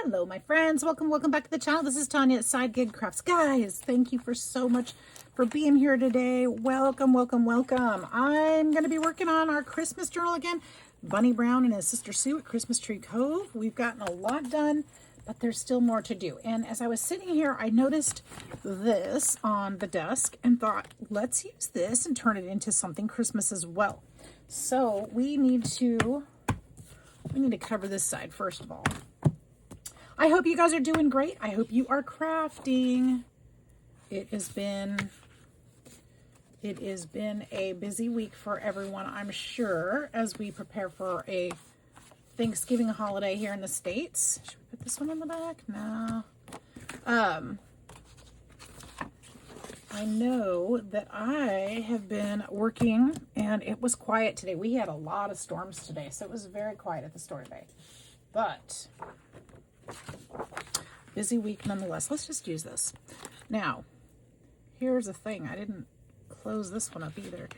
Hello, my friends. Welcome back to the channel. This is Tanya at Sidegigcrafts. Guys, thank you for so much for being here today. Welcome. I'm going to be working on our Christmas journal again. Bunny Brown and his sister Sue at Christmas Tree Cove. We've gotten a lot done, but there's still more to do. And as I was sitting here, I noticed this on the desk and thought, let's use this and turn it into something Christmas as well. So we need to cover this side first of all. I hope you guys are doing great. I hope you are crafting. It has been a busy week for everyone, I'm sure, as we prepare for a Thanksgiving holiday here in the States. Should we put this one on the back? No. I know that I have been working and it was quiet today. We had a lot of storms today, so it was very quiet at the store today. But busy week nonetheless. Let's just use this. Now, here's the thing. I didn't close this one up either.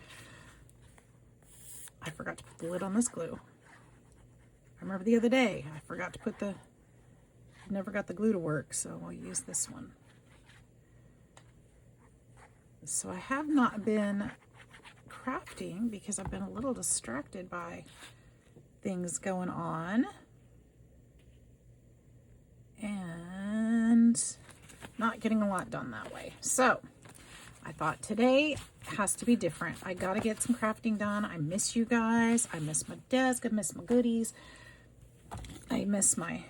I forgot to put the lid on this glue. I remember the other day, I forgot to put never got the glue to work, so I'll use this one. So I have not been crafting because I've been a little distracted by things going on. And not getting a lot done that way. So I thought today has to be different. I got to get some crafting done. I miss you guys. I miss my desk. I miss my goodies. I miss my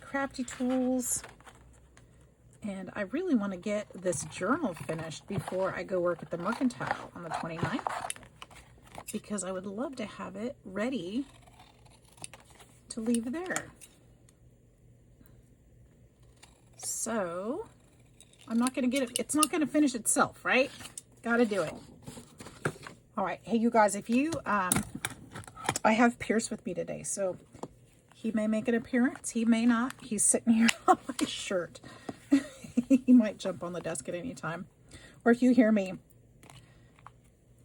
crafty tools. And I really want to get this journal finished before I go work at the Mercantile on the 29th. Because I would love to have it ready to leave there. So I'm not going to get it. It's not going to finish itself, right? Got to do it. All right. Hey, you guys, if you, I have Pierce with me today, so he may make an appearance. He may not. He's sitting here on my shirt. He might jump on the desk at any time. Or if you hear me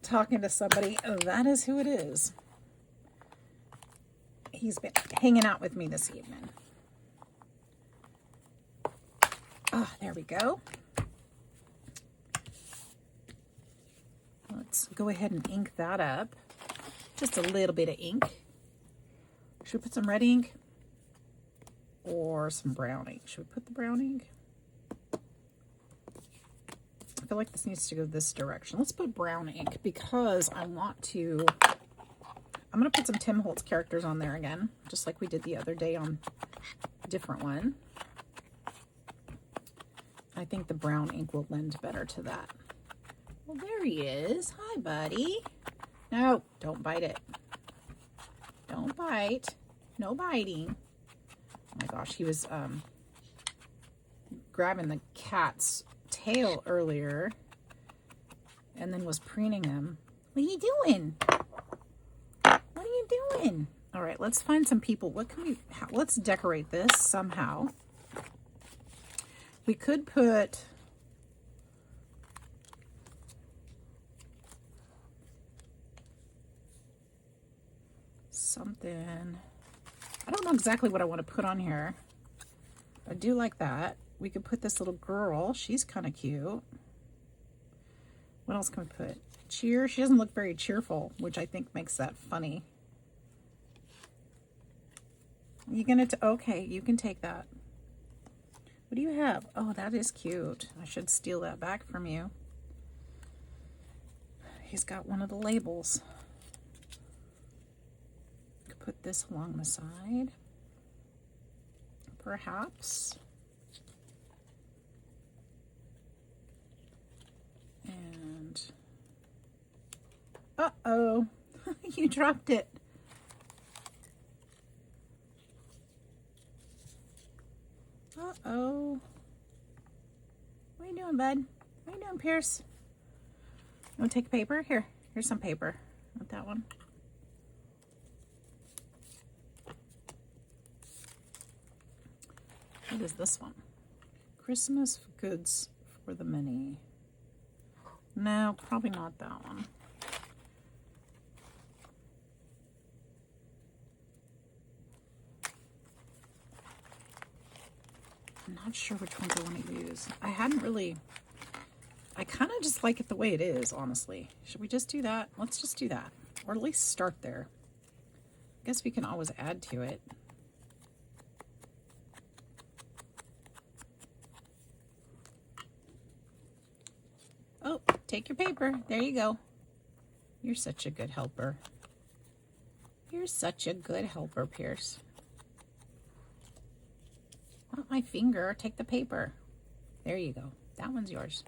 talking to somebody, that is who it is. He's been hanging out with me this evening. Ah, there we go. Let's go ahead and ink that up. Just a little bit of ink. Should we put some red ink or some brown ink? Should we put the brown ink? I feel like this needs to go this direction. Let's put brown ink because I'm going to put some Tim Holtz characters on there again, just like we did the other day on a different one. I think the brown ink will lend better to that. Well, there he is. Hi, buddy. No, don't bite it. Don't bite. No biting. Oh my gosh, he was grabbing the cat's tail earlier and then was preening him. What are you doing? What are you doing? All right, let's find some people. Let's decorate this somehow. We could put something. I don't know exactly what I want to put on here. I do like that. We could put this little girl. She's kind of cute. What else can we put? Cheer. She doesn't look very cheerful, which I think makes that funny. You gonna? Okay, you can take that. What do you have? Oh, that is cute. I should steal that back from you. He's got one of the labels. Could put this along the side. Perhaps. And uh-oh. You dropped it. Uh-oh. What are you doing, bud? What are you doing, Pierce? You want to take paper? Here's some paper. Want that one? What is this one? Christmas goods for the many. No, probably not that one. I'm not sure which ones I want to use. I kind of just like it the way it is, honestly. Should we just do that? Let's just do that. Or at least start there. I guess we can always add to it. Oh, take your paper. There you go. You're such a good helper. You're such a good helper, Pierce. Not my finger. Take the paper. There you go. That one's yours.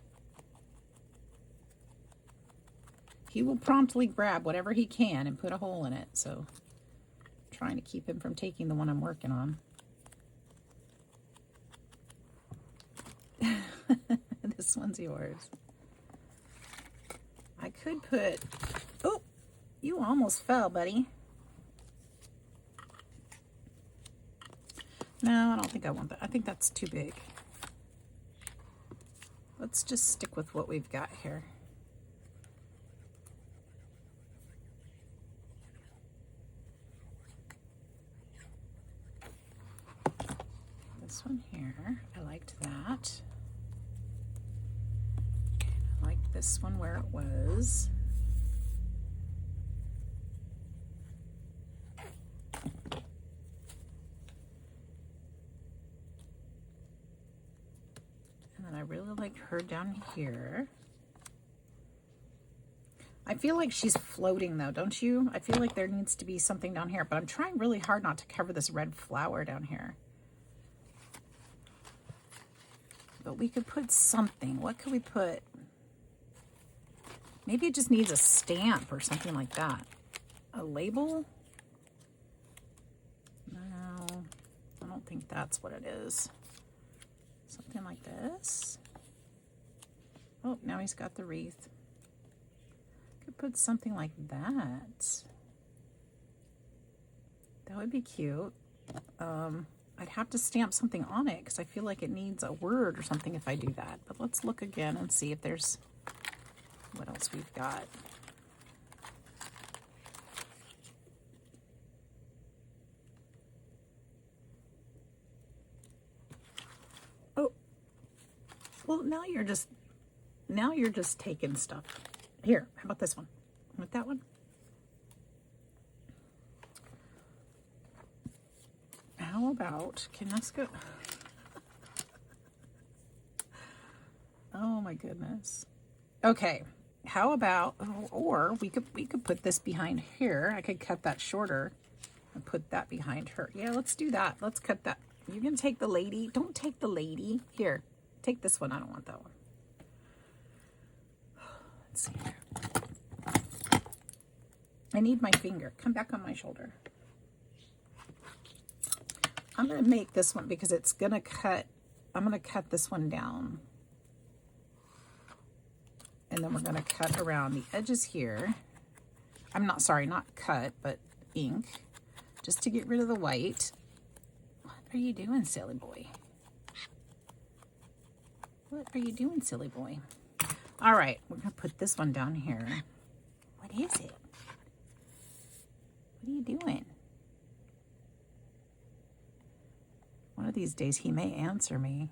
He will promptly grab whatever he can and put a hole in it. So I'm trying to keep him from taking the one I'm working on. This one's yours. I could put... Oh, you almost fell, buddy. No, I don't think I want that. I think that's too big. Let's just stick with what we've got here. This one here, I liked that. I like this one where it was. And then I really liked her down here. I feel like she's floating though, don't you? I feel like there needs to be something down here, but I'm trying really hard not to cover this red flower down here. But we could put something. What could we put? Maybe it just needs a stamp or something like that. A label? No, I don't think that's what it is. Something like this. Oh, now he's got the wreath. Could put something like that. That would be cute. I'd have to stamp something on it because I feel like it needs a word or something if I do that. But let's look again and see if there's what else we've got. Oh, well, now you're just taking stuff. Here, how about this one? With that one? How about, can this go? Oh my goodness. Okay, how about, or we could put this behind here. I could cut that shorter and put that behind her. Yeah, let's do that. Let's cut that. You can take the lady. Don't take the lady. Here, take this one. I don't want that one. Let's see here. I need my finger. Come back on my shoulder. I'm going to make this one because it's going to cut. I'm going to cut this one down. And then we're going to cut around the edges here. I'm not, sorry, not cut, but ink. Just to get rid of the white. What are you doing, silly boy? What are you doing, silly boy? All right, we're going to put this one down here. What is it? What are you doing? One of these days he may answer me.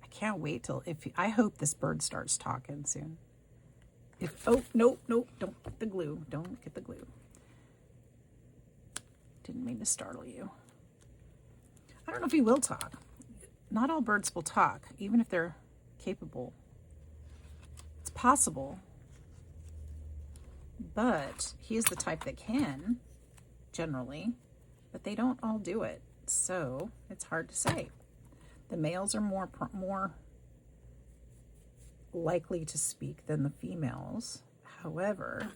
I can't wait till, I hope this bird starts talking soon. Oh, no, don't get the glue. Don't get the glue. Didn't mean to startle you. I don't know if he will talk. Not all birds will talk, even if they're capable. It's possible. But he is the type that can, generally, but they don't all do it. So it's hard to say. The males are more likely to speak than the females. However,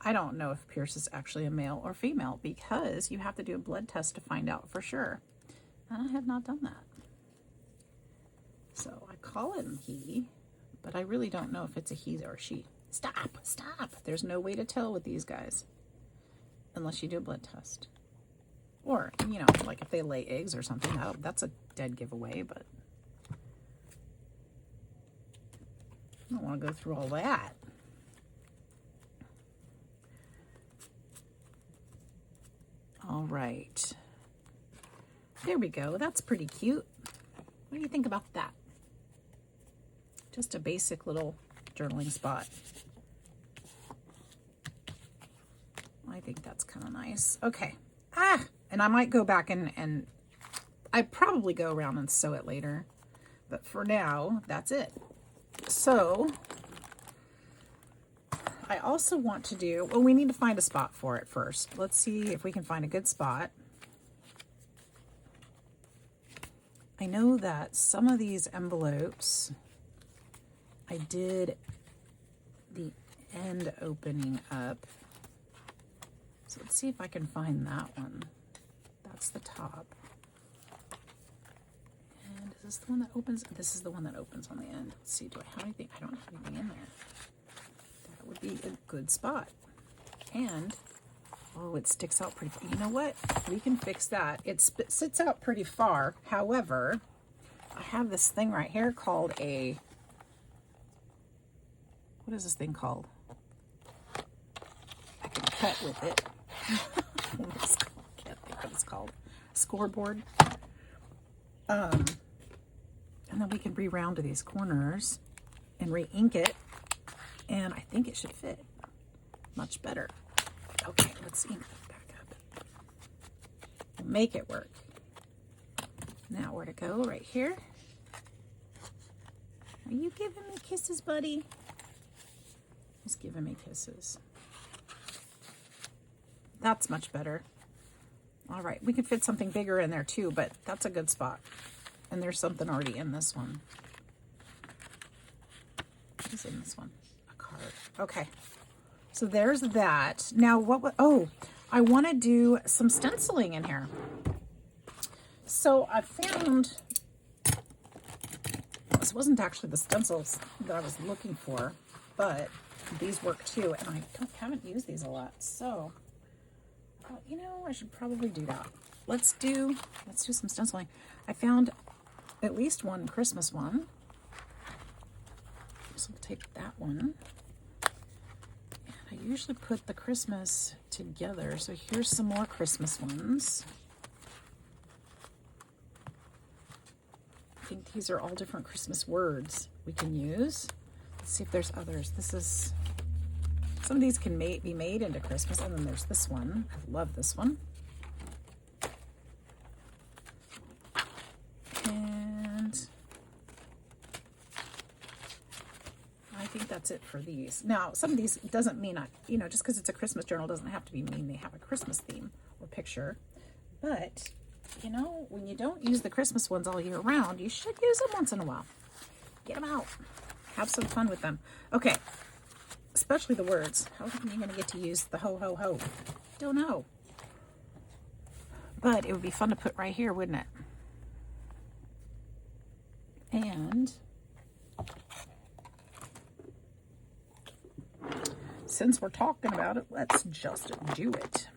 I don't know if Pierce is actually a male or female because you have to do a blood test to find out for sure. And I have not done that. So I call him he, but I really don't know if it's a he or she. Stop, stop. There's no way to tell with these guys unless you do a blood test. Or, you know, like if they lay eggs or something, that's a dead giveaway, but I don't want to go through all that. All right. There we go. That's pretty cute. What do you think about that? Just a basic little journaling spot. I think that's kind of nice. Okay. And I might go back and I'd probably go around and sew it later. But for now, that's it. So I also want to do, well, we need to find a spot for it first. Let's see if we can find a good spot. I know that some of these envelopes, I did the end opening up. So let's see if I can find that one. That's the top. And is this the one that opens? This is the one that opens on the end. Let's see, do I have anything? I don't have anything in there. That would be a good spot. And, oh, it sticks out pretty far. You know what? We can fix that. It sits out pretty far. However, I have this thing right here called a, what is this thing called? I can cut with it. Can't think what it's called. Scoreboard. And then we can re-round to these corners and re-ink it. And I think it should fit much better. Okay, let's ink it back up. We'll make it work. Now where to go? Right here. Are you giving me kisses, buddy? He's giving me kisses. That's much better. All right, we could fit something bigger in there too, but that's a good spot. And there's something already in this one. What is in this one? A card. Okay, so there's that. Now oh, I want to do some stenciling in here. So I found, this wasn't actually the stencils that I was looking for, but these work too, and I haven't used these a lot, so you know, I should probably do that. Let's do some stenciling. I found at least one Christmas one, so we'll take that one. And I usually put the Christmas together, so here's some more Christmas ones. I think these are all different Christmas words we can use. Let's see if there's others. Some of these can be made into Christmas, and then there's this one. I love this one. And I think that's it for these. Now, some of these doesn't mean, just because it's a Christmas journal doesn't have to mean they have a Christmas theme or picture. But, when you don't use the Christmas ones all year round, you should use them once in a while. Get them out. Have some fun with them. Okay. Especially the words. How are you going to get to use the ho, ho, ho? Don't know. But it would be fun to put right here, wouldn't it? And since we're talking about it, let's just do it.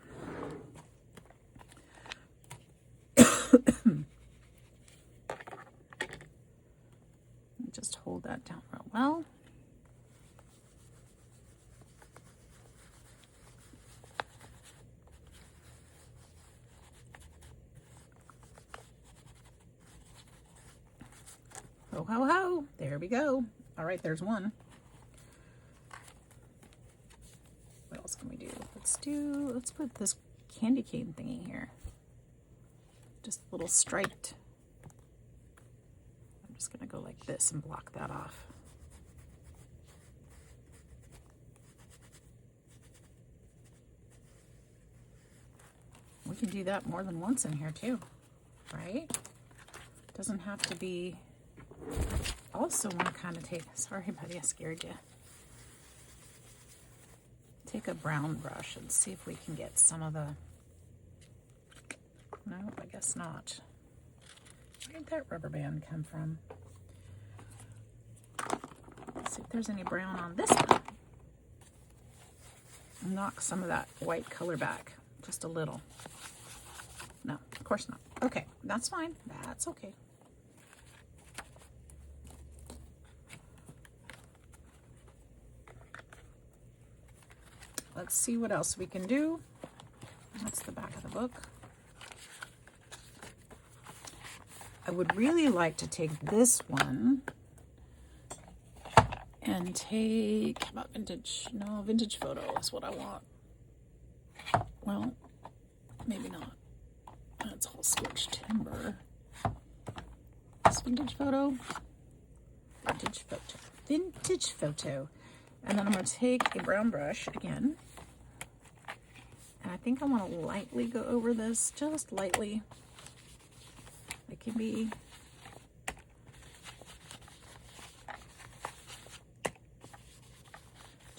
Just hold that down real well. Ho, ho, ho. There we go. All right, there's one. What else can we do? Let's put this candy cane thingy here. Just a little striped. I'm just going to go like this and block that off. We can do that more than once in here too, right? Doesn't have to be. Also want to kind of sorry buddy, I scared you. Take a brown brush and see if we can get some of the, no, I guess not. Where did that rubber band come from? Let's see if there's any brown on this one. Knock some of that white color back, just a little. No, of course not. Okay, that's fine. That's okay. Let's see what else we can do. That's the back of the book. I would really like to take this one and take, how about vintage? No, vintage photo is what I want. Well, maybe not. That's all scorched timber. This vintage photo. Vintage photo. Vintage photo. And then I'm going to take a brown brush again. And I think I want to lightly go over this, just lightly. It can be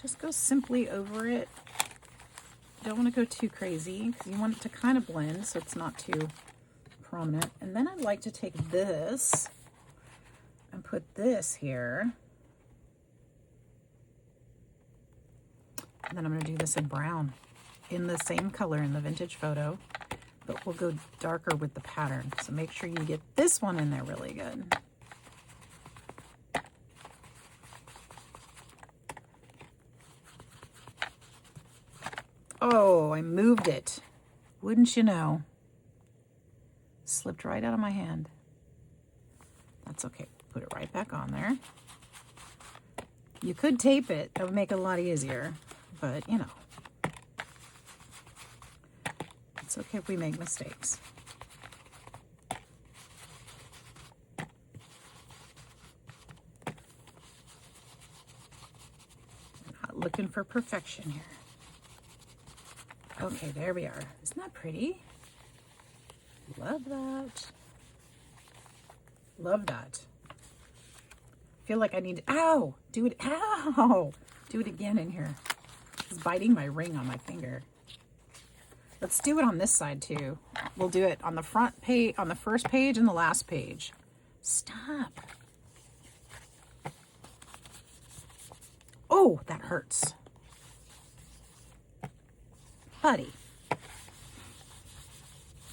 just go simply over it. Don't want to go too crazy because you want it to kind of blend so it's not too prominent. And then I'd like to take this and put this here. And then I'm going to do this in brown in the same color in the vintage photo, but we'll go darker with the pattern. So make sure you get this one in there really good. Oh, I moved it. Wouldn't you know? Slipped right out of my hand. That's okay. Put it right back on there. You could tape it. That would make it a lot easier. But, you know. It's okay if we make mistakes. I'm not looking for perfection here. Okay, there we are. Isn't that pretty? Love that. Love that. Feel like I need to, ow! Do it, ow! Do it again in here. It's biting my ring on my finger. Let's do it on this side too. We'll do it on the front page, on the first page and the last page. Stop. Oh, that hurts. Buddy.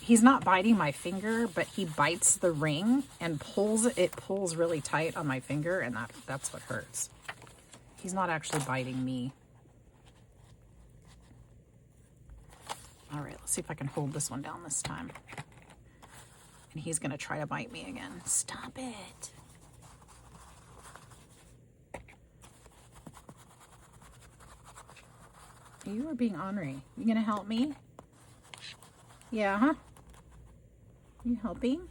He's not biting my finger, but he bites the ring and pulls it. It pulls really tight on my finger, and that's what hurts. He's not actually biting me. All right, let's see if I can hold this one down this time. And he's going to try to bite me again. Stop it. You are being ornery. You going to help me? Yeah, huh? You helping?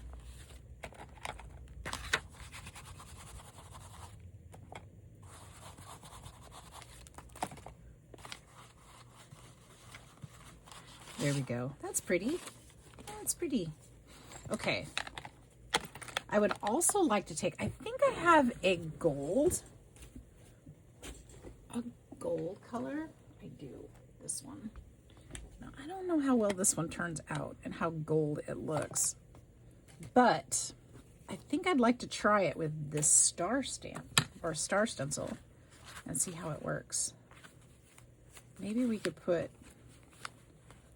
There we go. That's pretty. That's pretty. Okay. I would also like to take, I think I have a gold color. I do. This one. Now, I don't know how well this one turns out and how gold it looks, but I think I'd like to try it with this star stamp or star stencil and see how it works. Maybe we could put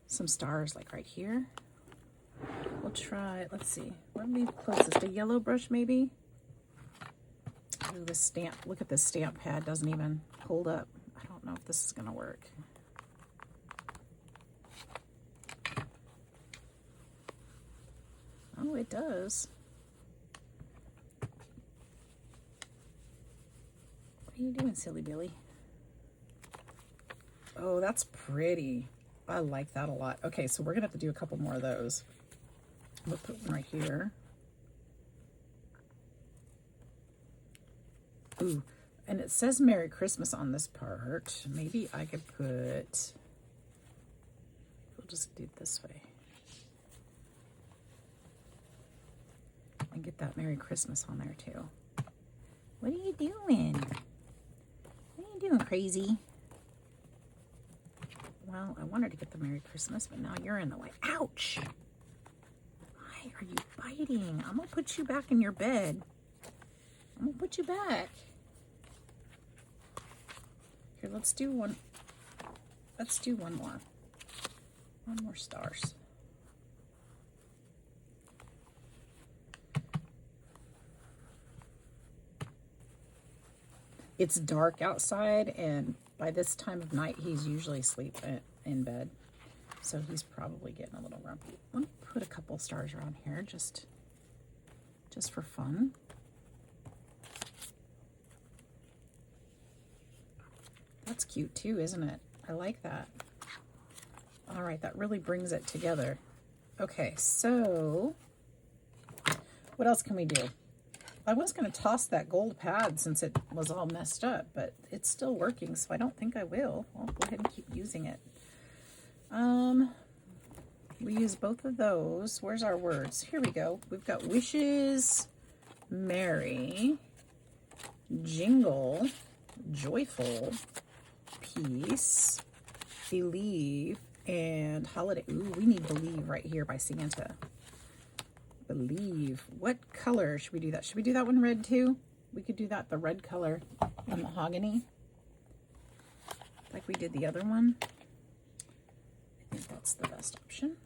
some stars like right here. We'll try, let's see, what would be closest? A yellow brush maybe? Ooh, this stamp, look at this stamp pad, doesn't even hold up. I don't know if this is gonna work. Oh, it does. What are you doing, silly Billy? Oh, that's pretty. I like that a lot. Okay, so we're gonna have to do a couple more of those. We'll put one right here. Ooh, and it says Merry Christmas on this part. Maybe I could put, we'll just do it this way. And get that Merry Christmas on there too. What are you doing? What are you doing, crazy? Well, I wanted to get the Merry Christmas, but now you're in the way. Ouch! Why are you biting? I'm gonna put you back in your bed. I'm gonna put you back. Here, let's do one. Let's do one more. One more stars. It's dark outside, and by this time of night, he's usually asleep in bed. So he's probably getting a little grumpy. Let me put a couple stars around here. Just just for fun. That's cute too, isn't it? I like that. All right, that really brings it together. Okay, so what else can we do? I was going to toss that gold pad since it was all messed up, but it's still working, so I don't think I will. I'll go ahead and keep using it. We use both of those. Where's our words? Here we go. We've got wishes, merry, jingle, joyful, peace, believe, and holiday. Ooh, we need believe right here by Santa. Believe. What color should we do that? Should we do that one red too? We could do that, the red color on mahogany, like we did the other one. I think that's the best option.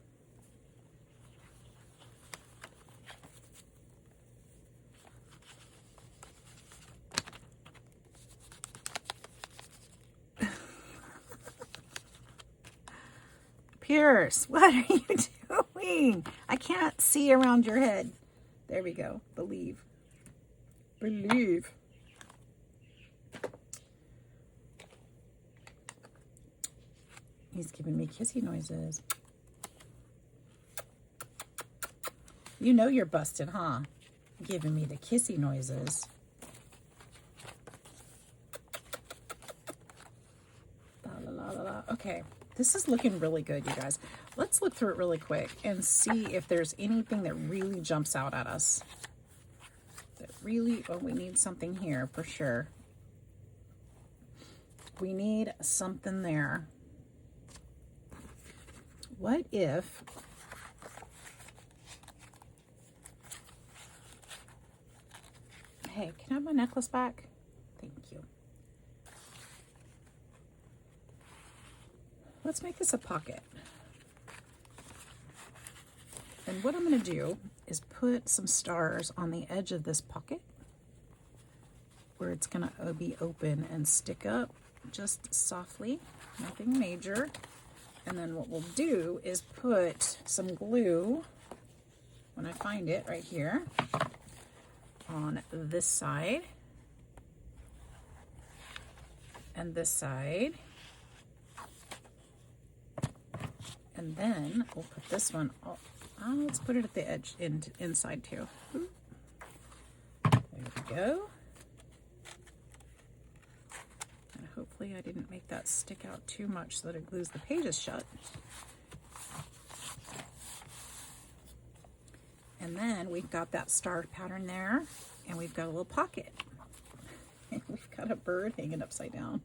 Pierce, what are you doing? I can't see around your head. There we go. Believe. Believe. He's giving me kissy noises. You know you're busted, huh? Giving me the kissy noises. La, la, la, la. Okay. This is looking really good, you guys. Let's look through it really quick and see if there's anything that really jumps out at us. That really, oh, we need something here for sure. We need something there. What if, hey, can I have my necklace back? Thank you. Let's make this a pocket. And what I'm going to do is put some stars on the edge of this pocket where it's going to be open and stick up just softly, nothing major. And then what we'll do is put some glue, when I find it right here, on this side and this side. And then we'll put this one, let's put it at the edge, inside too. There we go. And hopefully I didn't make that stick out too much so that it glues the pages shut. And then we've got that star pattern there, and we've got a little pocket. And we've got a bird hanging upside down.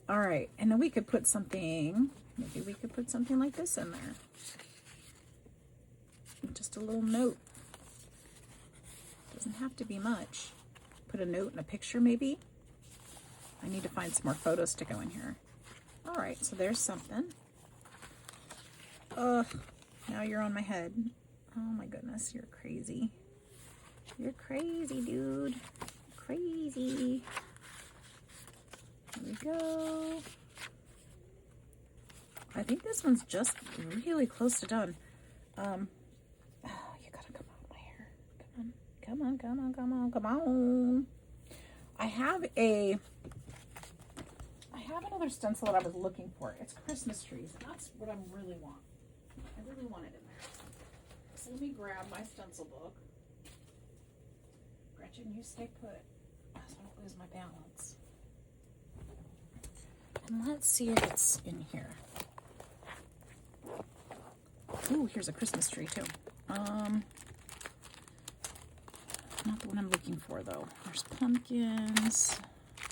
All right, and then we could put something, maybe we could put something like this in there. Just a little note. Doesn't have to be much. Put a note and a picture maybe. I need to find some more photos to go in here. All right, so there's something. Ugh, now you're on my head. Oh my goodness, you're crazy. You're crazy, dude. Crazy. Here we go. I think this one's just really close to done. You gotta come out my hair. Come on, come on, come on, come on. I have another stencil that I was looking for. It's Christmas trees. That's what I really want. I really want it in there. So let me grab my stencil book. Gretchen, you stay put so I don't lose my balance. And let's see if it's in here. Ooh, here's a Christmas tree too. Not the one I'm looking for though. There's pumpkins,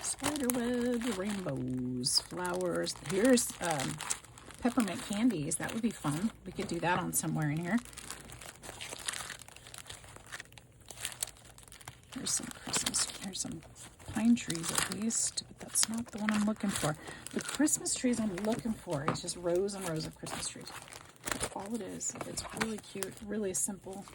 spider webs, rainbows, flowers. Here's peppermint candies. That would be fun. We could do that on somewhere in here. Here's some Christmas. Here's some pine trees at least. But that's not the one I'm looking for. The Christmas trees I'm looking for is just rows and rows of Christmas trees. That's all it is. It's really cute, really simple.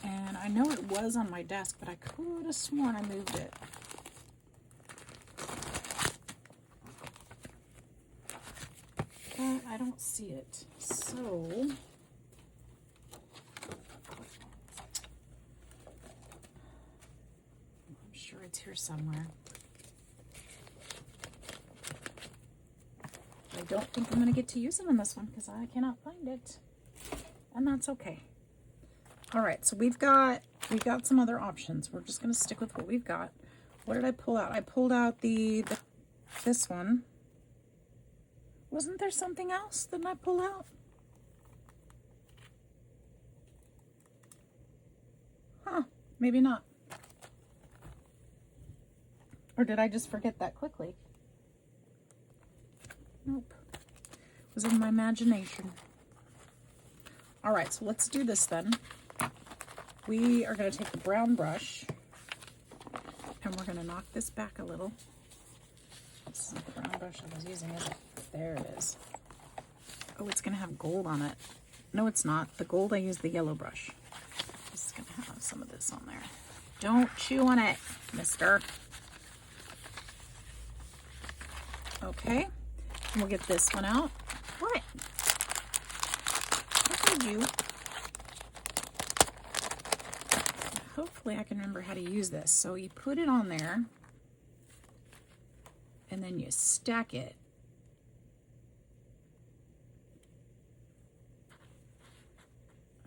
And I know it was on my desk, but I could have sworn I moved it. But I don't see it. So It's here somewhere. I don't think I'm going to get to use it on this one because I cannot find it. And that's okay. All right, so we've got some other options. We're just going to stick with what we've got. What did I pull out? I pulled out this one. Wasn't there something else that I pull out? Huh, maybe not. Or did I just forget that quickly? Nope. It was in my imagination. All right, so let's do this then. We are going to take the brown brush and we're going to knock this back a little. This isn't the brown brush I was using, is it? There it is. Oh, it's going to have gold on it. No, it's not. The gold, I used the yellow brush. This is going to have some of this on there. Don't chew on it, mister. Okay. And we'll get this one out. What? What did you? Hopefully I can remember how to use this. So you put it on there and then you stack it.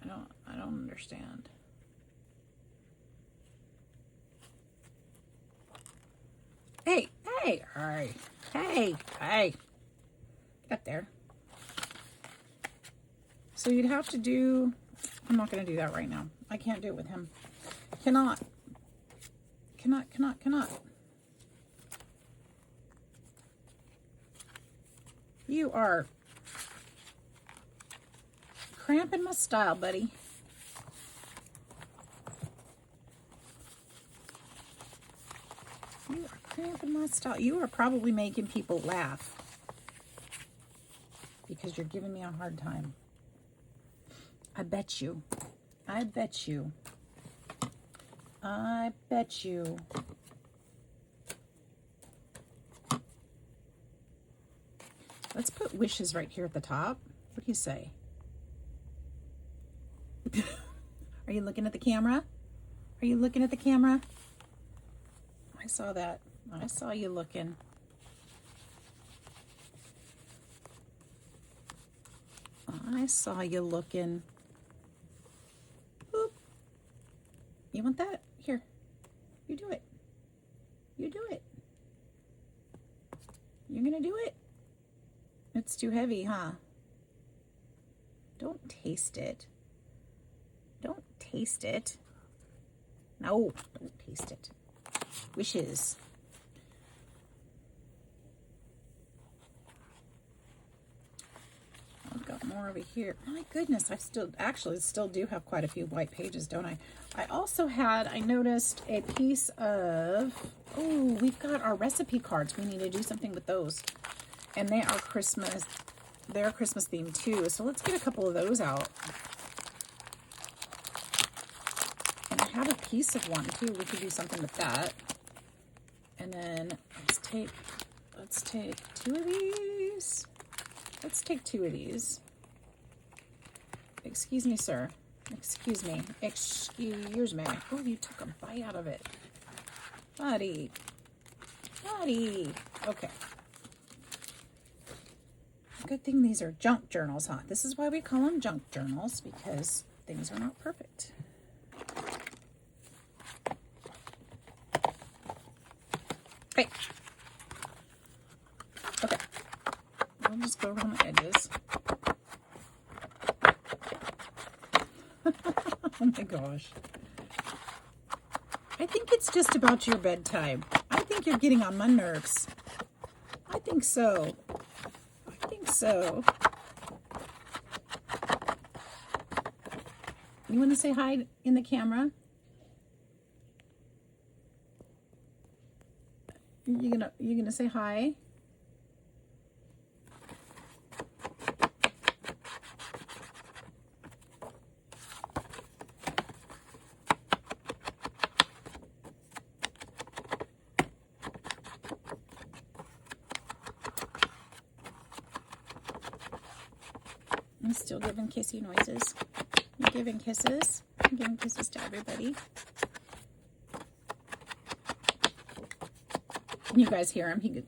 I don't understand. Hey, hey, all right. Hey, hey. Get up there. So you'd have to do, I'm not going to do that right now. I can't do it with him. Cannot. You are cramping my style, buddy. You are cramping my style. You are probably making people laugh because you're giving me a hard time. I bet you. I bet you. I bet you. Let's put wishes right here at the top. What do you say? Are you looking at the camera? Are you looking at the camera? I saw that. I saw you looking. I saw you looking. Boop. You want that? Here. You do it. You do it. You're gonna do it? It's too heavy, huh? Don't taste it. Don't taste it. No, don't taste it. Wishes. I've got more over here. My goodness, I still do have quite a few white pages, don't I? I also had, I noticed a piece of, oh, we've got our recipe cards. We need to do something with those. And they are Christmas, they're Christmas themed too. So let's get a couple of those out. And I have a piece of one too. We could do something with that. And then let's take two of these. Let's take two of these. Excuse me, sir. Excuse me. Excuse me. Oh, you took a bite out of it. Buddy. Buddy. Okay. Good thing these are junk journals, huh? This is why we call them junk journals, because things are not perfect. Okay. Okay. I'll just go around the edges. Oh my gosh. I think it's just about your bedtime. I think you're getting on my nerves. I think so. So, you want to say hi in the camera? You gonna say hi? I'm still giving kissy noises. I'm giving kisses. I'm giving kisses to everybody. Can you guys hear him? He could,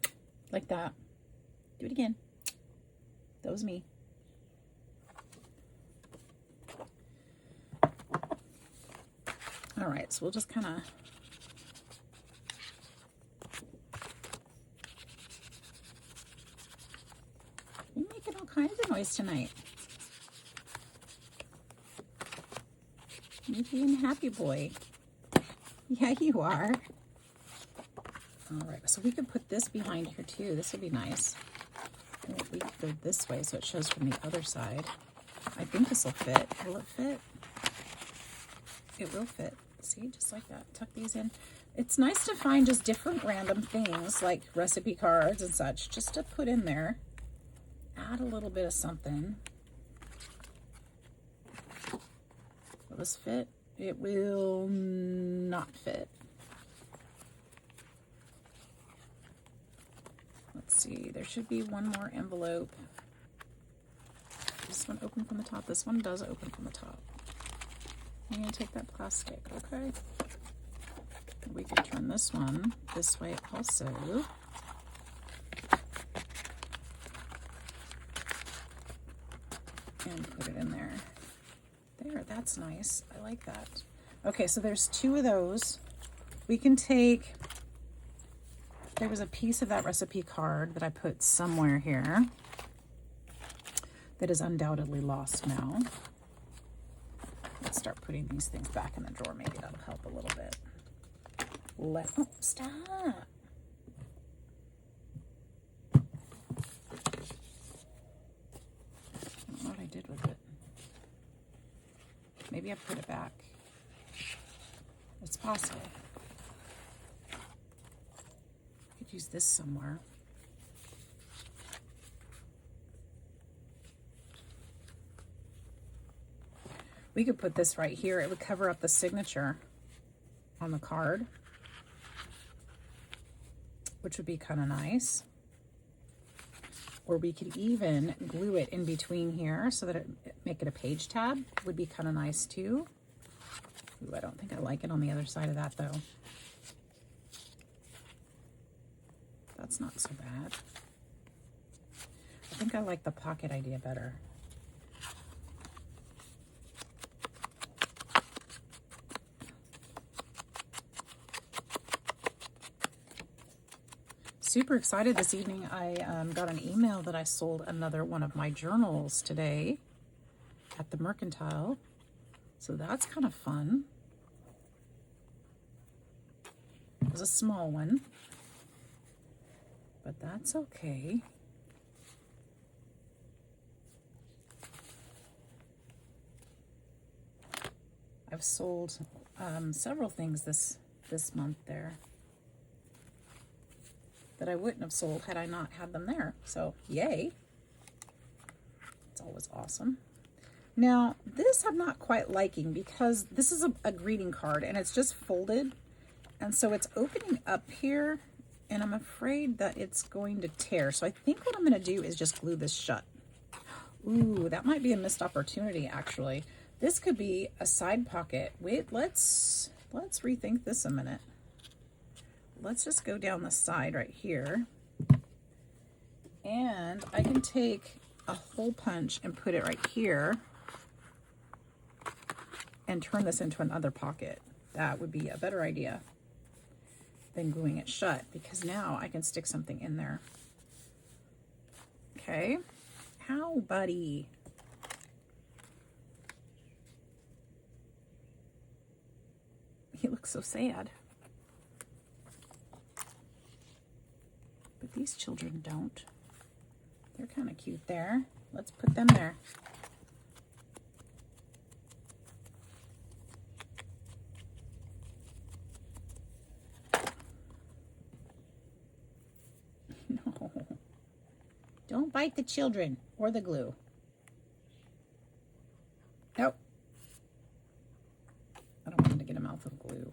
like that. Do it again. That was me. All right, so we'll just kind of you're making all kinds of noise tonight. You're being a happy boy. Yeah, you are. All right, so we could put this behind here too. This would be nice. And we could go this way so it shows from the other side. I think this will fit. Will it fit? It will fit. See, just like that. Tuck these in. It's nice to find just different random things like recipe cards and such, just to put in there. Add a little bit of something. Will this fit? It will not fit. Let's see, there should be one more envelope. This one open from the top. This one does open from the top. I'm gonna take that plastic, okay? We could turn this one this way also. And put it in there. There, that's nice. I like that. Okay, so there's two of those. We can take, there was a piece of that recipe card that I put somewhere here that is undoubtedly lost now. Let's start putting these things back in the drawer. Maybe that'll help a little bit. Oh, stop. I don't know what I did with it. Maybe I put it back. It's possible. I could use this somewhere. We could put this right here. It would cover up the signature on the card, which would be kind of nice. Or we could even glue it in between here so that it make it a page tab. Would be kind of nice too. Ooh, I don't think I like it on the other side of that though. That's not so bad. I think I like the pocket idea better. Super excited this evening. I got an email that I sold another one of my journals today at the Mercantile. So that's kind of fun. It was a small one, but that's okay. I've sold several things this month there that I wouldn't have sold had I not had them there. So yay. It's always awesome. Now this I'm not quite liking because this is a greeting card and it's just folded. And so it's opening up here and I'm afraid that it's going to tear. So I think what I'm gonna do is just glue this shut. Ooh, that might be a missed opportunity actually. This could be a side pocket. Wait, let's rethink this a minute. Let's just go down the side right here. And I can take a hole punch and put it right here and turn this into another pocket. That would be a better idea than gluing it shut because now I can stick something in there. Okay. Ow, buddy. He looks so sad. But these children don't. They're kind of cute there. Let's put them there. No. Don't bite the children or the glue. Nope. I don't want them to get a mouthful of glue.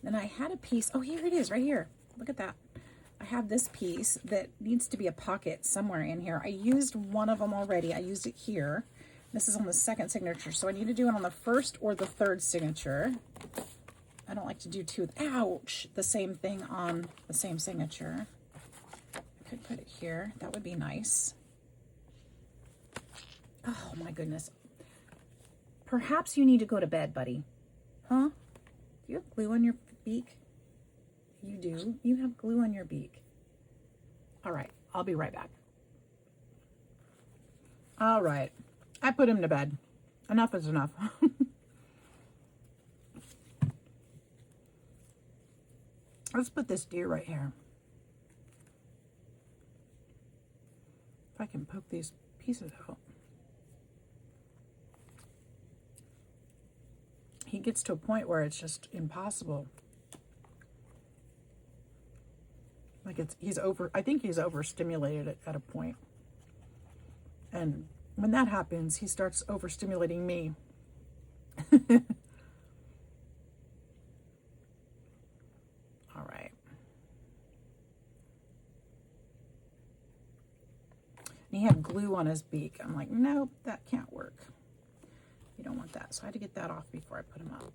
Then I had a piece, oh, here it is, right here. Look at that. I have this piece that needs to be a pocket somewhere in here. I used one of them already. I used it here. This is on the second signature, so I need to do it on the first or the third signature. I don't like to do two, ouch, the same thing on the same signature. I could put it here. That would be nice. Oh my goodness. Perhaps you need to go to bed, buddy. Huh? Do you have glue on your beak? You do. You have glue on your beak. All right, I'll be right back. All right, I put him to bed. Enough is enough. Let's put this deer right here. If I can poke these pieces out. He gets to a point where it's just impossible. Like I think he's overstimulated at a point. And when that happens, he starts overstimulating me. All right. And he had glue on his beak. I'm like, nope, that can't work. You don't want that. So I had to get that off before I put him up.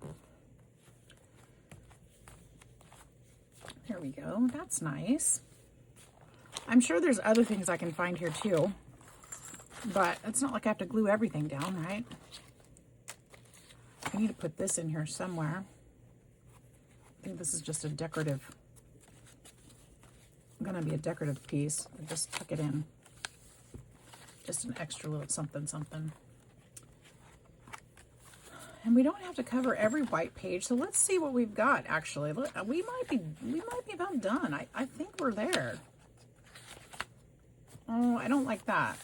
There we go. That's nice. I'm sure there's other things I can find here too, but it's not like I have to glue everything down, right? I need to put this in here somewhere. I think this is just a decorative, gonna be a decorative piece. I'll just tuck it in. Just an extra little something, something. And we don't have to cover every white page, so let's see what we've got. Actually, look, we might be about done. I think we're there. Oh, I don't like that.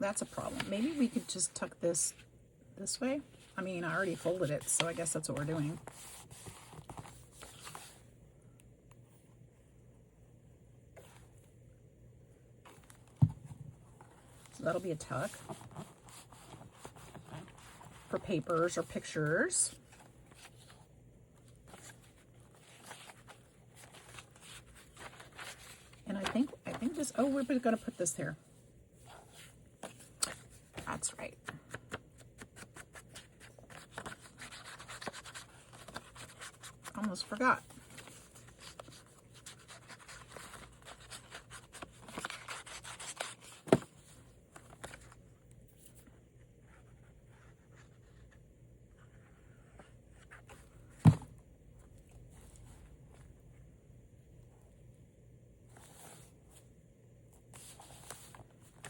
That's a problem. Maybe we could just tuck this way. I mean, I already folded it, so I guess that's what we're doing. So that'll be a tuck for papers or pictures. And I think this, oh, we're gonna put this here. That's right. Almost forgot.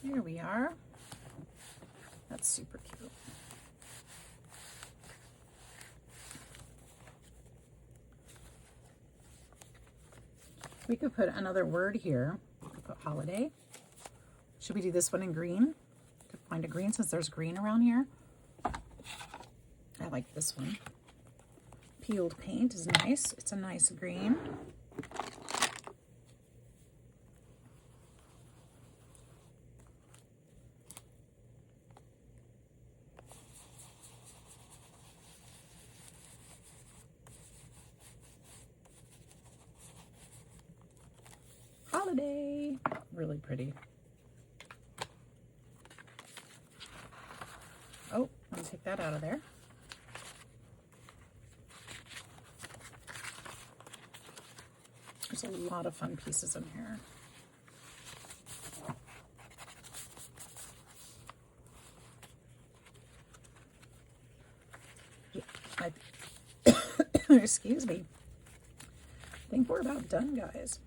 Here we are. That's super cute. We could put another word here. We could put holiday. Should we do this one in green? Could find a green since there's green around here. I like this one. Peeled paint is nice. It's a nice green. Holiday. Really pretty. Oh, let me take that out of there. There's a lot of fun pieces in here. Excuse me. I think we're about done, guys.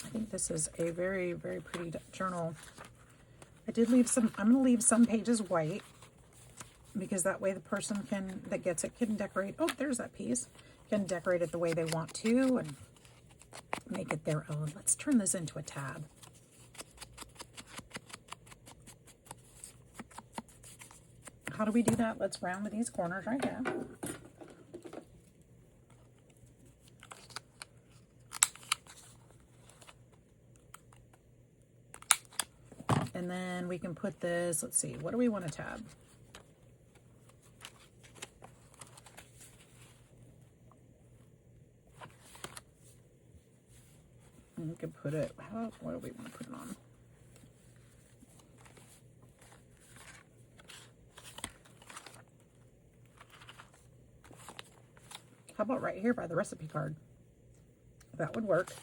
I think this is a very, very pretty journal. I did leave some, I'm going to leave some pages white because that way the person that gets it can decorate. Oh, there's that piece. Can decorate it the way they want to and make it their own. Let's turn this into a tab. How do we do that? Let's round with these corners right here. And then we can put this, let's see, what do we want to tab? we could put it, what do we want to put it on? How about right here by the recipe card? That would work.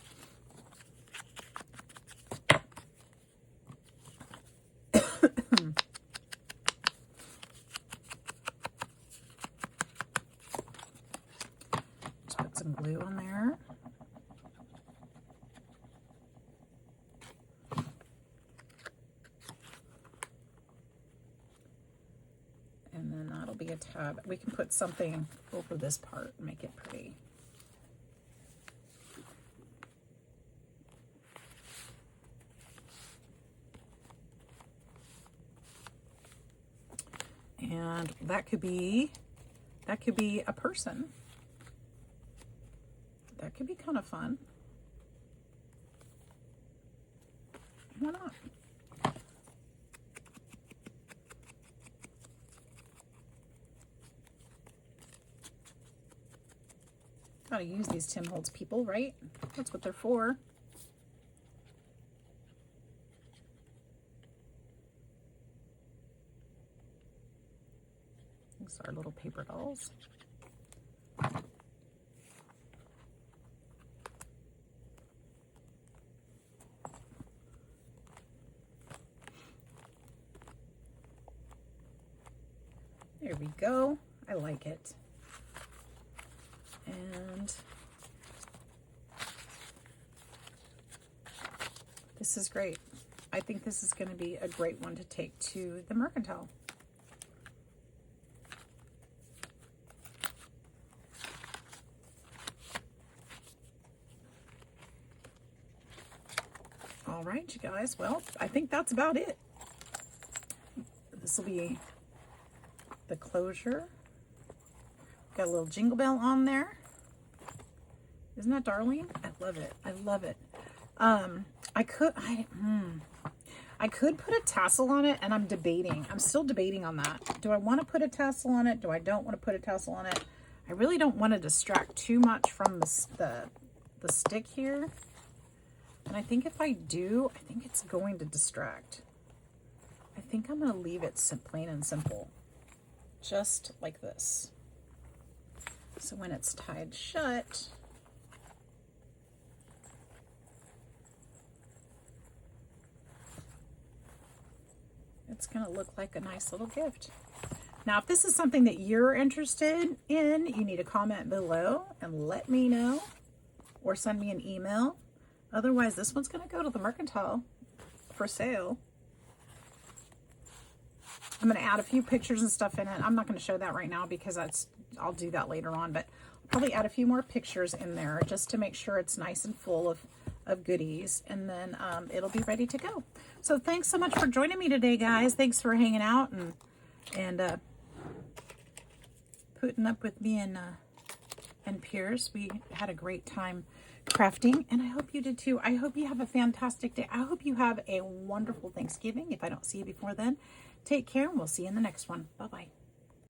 Just put some glue on there. And then that'll be a tab. We can put something over this part and make it pretty. And that could be a person. That could be kind of fun. Why not? Gotta use these Tim Holtz people, right? That's what they're for. These are little paper dolls. There we go. I like it. And this is great. I think this is going to be a great one to take to the mercantile. All right, you guys. Well, I think that's about it. This will be the closure. Got a little jingle bell on there. Isn't that darling? I love it. I love it. I could put a tassel on it, and I'm debating. I'm still debating on that. Do I want to put a tassel on it? Do I don't want to put a tassel on it? I really don't want to distract too much from the stick here. And I think if I do, I think it's going to distract. I think I'm going to leave it plain and simple. Just like this. So when it's tied shut, it's going to look like a nice little gift. Now, if this is something that you're interested in, you need to comment below and let me know, or send me an email. Otherwise, this one's going to go to the mercantile for sale. I'm going to add a few pictures and stuff in it. I'm not going to show that right now because I'll do that later on, but I'll probably add a few more pictures in there just to make sure it's nice and full of goodies, and then it'll be ready to go. So thanks so much for joining me today, guys. Thanks for hanging out and putting up with me and Pierce. We had a great time crafting, and I hope you did too. I hope you have a fantastic day. I hope you have a wonderful Thanksgiving. If I don't see you before then, take care, and we'll see you in the next one. Bye-bye.